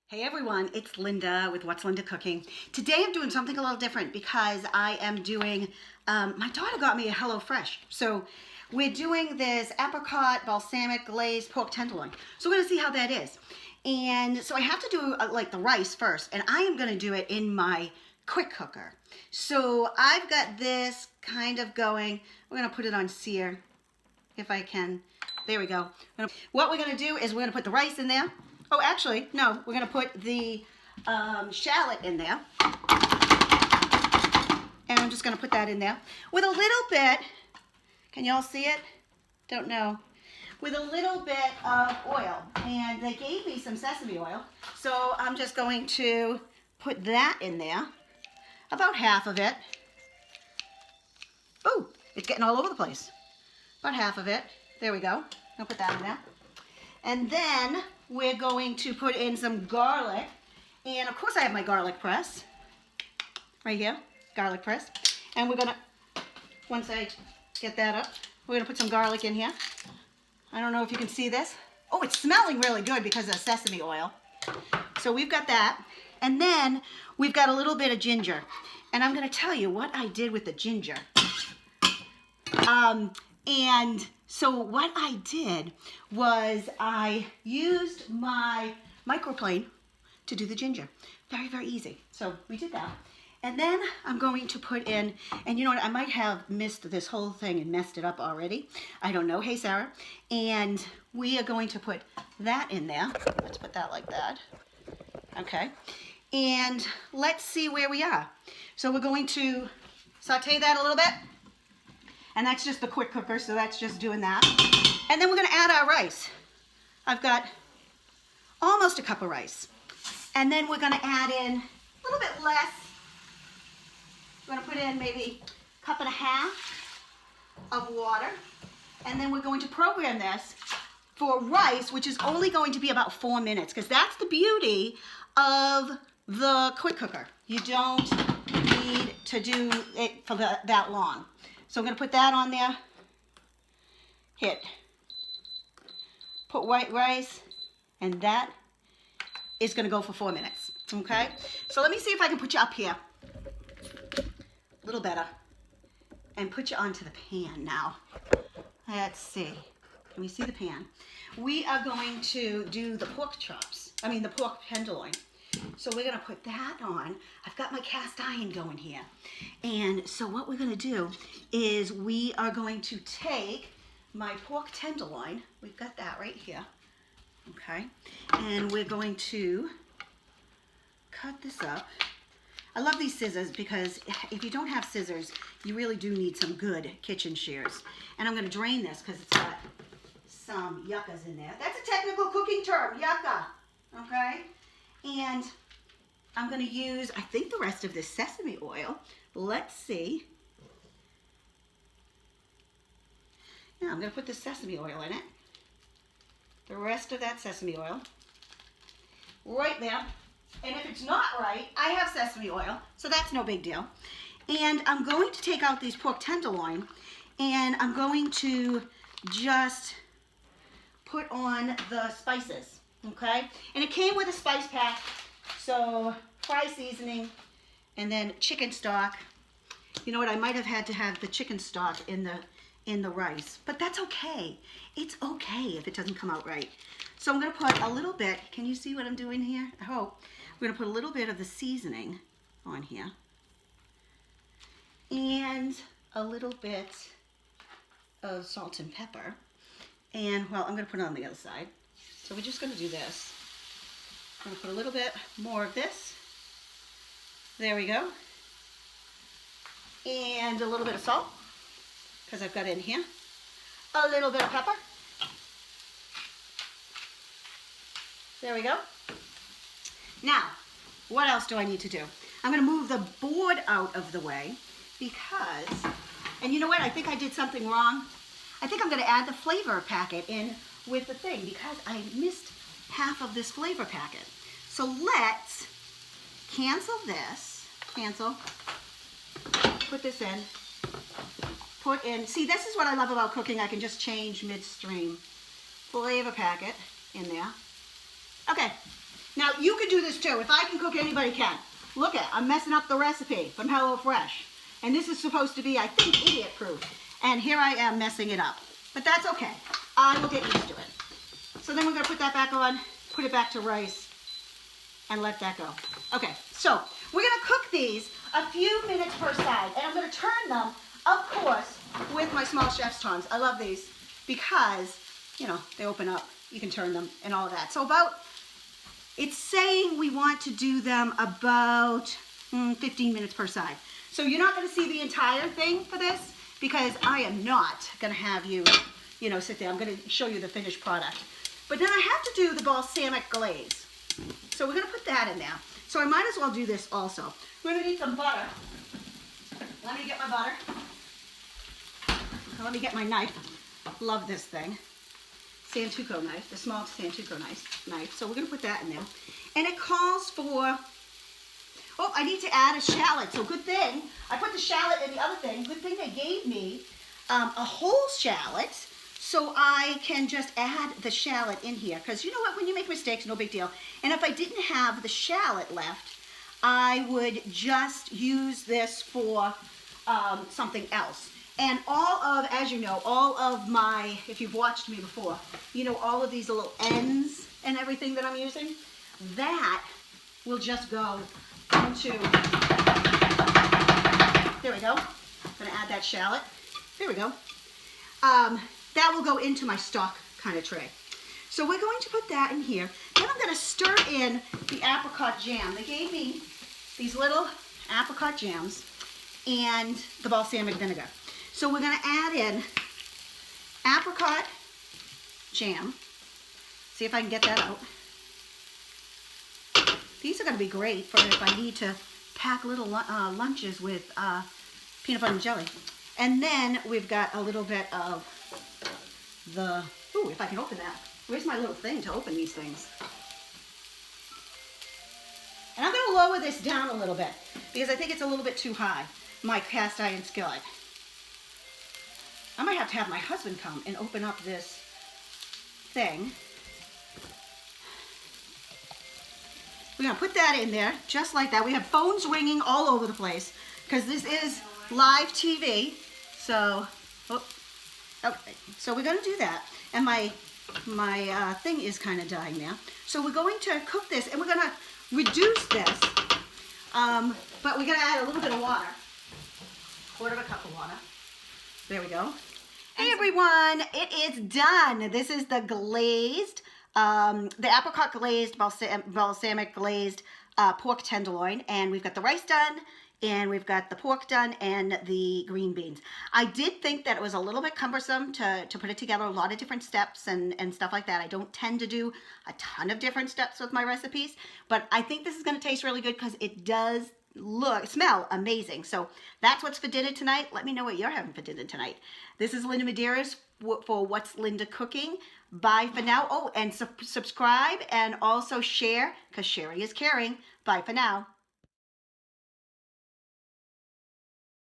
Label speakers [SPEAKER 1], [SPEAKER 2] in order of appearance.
[SPEAKER 1] Hey everyone, it's Linda with What's Linda Cooking. Today I'm doing something a little different because I am doing, my daughter got me a HelloFresh. So we're doing this Apricot Balsamic Glazed pork tenderloin. So we're gonna see how that is. And so I have to do like the rice first, and I am gonna do it in my quick cooker. So I've got this kind of going. We're gonna put it on sear if I can. There we go. What we're gonna do is we're gonna put the rice in there. Oh, actually, no, we're gonna put the shallot in there. And I'm just gonna put that in there with a little bit, can y'all see it? Don't know. With a little bit of oil. And they gave me some sesame oil, so I'm just going to put that in there. About half of it. Oh, it's getting all over the place. About half of it. There we go. I'll put that in there. And then we're going to put in some garlic. And of course I have my garlic press. Right here, garlic press. And we're gonna, once I get that up, we're gonna put some garlic in here. I don't know if you can see this. Oh, it's smelling really good because of sesame oil. So we've got that. And then we've got a little bit of ginger. And I'm gonna tell you what I did with the ginger. And so what I did was I used my microplane to do the ginger. Very, very easy. So we did that. And then I'm going to put in, and you know what, I might have missed this whole thing and messed it up already. I don't know. Hey, Sarah. And we are going to put that in there. Let's put that like that. Okay. And let's see where we are. So we're going to saute that a little bit. And that's just the quick cooker, so that's just doing that. And then we're gonna add our rice. I've got almost a cup of rice. And then we're gonna add in a little bit less. We're gonna put in maybe a cup and a half of water. And then we're going to program this for rice, which is only going to be about 4 minutes, because that's the beauty of the quick cooker. You don't need to do it for that long. So I'm going to put that on there, put white rice, and that is going to go for 4 minutes, okay? So let me see if I can put you up here, a little better, and put you onto the pan now. Let's see, can we see the pan? We are going to do the pork chops, the pork tenderloin. So we're gonna put that on. I've got my cast iron going here. And so what we're gonna do is we are going to take my pork tenderloin, we've got that right here, okay? And we're going to cut this up. I love these scissors because if you don't have scissors, you really do need some good kitchen shears. And I'm gonna drain this because it's got some yuccas in there. That's a technical cooking term, yucca, okay? And I'm going to use, I think, the rest of this sesame oil. Let's see. Now I'm going to put the sesame oil in it. The rest of that sesame oil. Right there. And if it's not right, I have sesame oil, so that's no big deal. And I'm going to take out these pork tenderloin, and I'm going to just put on the spices. Okay, and it came with a spice pack, so fry seasoning, and then chicken stock. You know what? I might have had to have the chicken stock in the rice, but that's okay. It's okay if it doesn't come out right. So I'm going to put a little bit. Can you see what I'm doing here? I hope. We're going to put a little bit of the seasoning on here, and a little bit of salt and pepper. And well, I'm going to put it on the other side. So we're just going to do this. I'm going to put a little bit more of this. There we go. And a little bit of salt, because I've got it in here. A little bit of pepper. There we go. Now, what else do I need to do? I'm going to move the board out of the way because, and you know what? I think I did something wrong. I think I'm going to add the flavor packet in with the thing because I missed half of this flavor packet. So let's cancel this, put this in, see, this is what I love about cooking. I can just change midstream. Flavor packet in there. Okay, now you can do this too. If I can cook, anybody can. Look at, I'm messing up the recipe from HelloFresh. And this is supposed to be, I think, idiot proof. And here I am messing it up. But that's okay. I will get used to it. So then we're gonna put that back on, put it back to rice, and let that go. Okay, so we're gonna cook these a few minutes per side. And I'm gonna turn them, of course, with my small chef's tongs. I love these because, you know, they open up. You can turn them and all of that. So it's saying we want to do them about 15 minutes per side. So you're not going to see the entire thing for this because I am not going to have you, sit there. I'm going to show you the finished product. But then I have to do the balsamic glaze. So we're going to put that in there. So I might as well do this also. We're going to need some butter. Let me get my butter. Let me get my knife. Love this thing. Santoku knife, the small Santoku knife. So we're going to put that in there. And it calls for, oh, I need to add a shallot. So good thing, I put the shallot in the other thing. Good thing they gave me a whole shallot so I can just add the shallot in here. Because you know what, when you make mistakes, no big deal. And if I didn't have the shallot left, I would just use this for something else. And as you know, all of my, if you've watched me before, all of these little ends and everything that I'm using, that will just go into, there we go. I'm gonna add that shallot. There we go. That will go into my stock kind of tray. So we're going to put that in here. Then I'm gonna stir in the apricot jam. They gave me these little apricot jams and the balsamic vinegar. So we're going to add in apricot jam. See if I can get that out. These are going to be great for if I need to pack little lunches with peanut butter and jelly. And then we've got a little bit of the, ooh, if I can open that. Where's my little thing to open these things? And I'm going to lower this down a little bit because I think it's a little bit too high, my cast iron skillet. I might have to have my husband come and open up this thing. We're going to put that in there just like that. We have phones ringing all over the place because this is live TV. So, okay. So we're going to do that. And my thing is kind of dying now. So we're going to cook this and we're going to reduce this. But we're going to add a little bit of water. 1/4 cup of water. There we go. Hey everyone, it is done. This is the glazed, the apricot glazed, balsamic glazed pork tenderloin. And we've got the rice done, and we've got the pork done, and the green beans. I did think that it was a little bit cumbersome to put it together, a lot of different steps and stuff like that. I don't tend to do a ton of different steps with my recipes, but I think this is going to taste really good because it does smell amazing. So that's what's for dinner tonight. Let me know what you're having for dinner tonight. This is Linda Medeiros for What's Linda Cooking. Bye for now. Oh, and subscribe and also share because sharing is caring. Bye for now.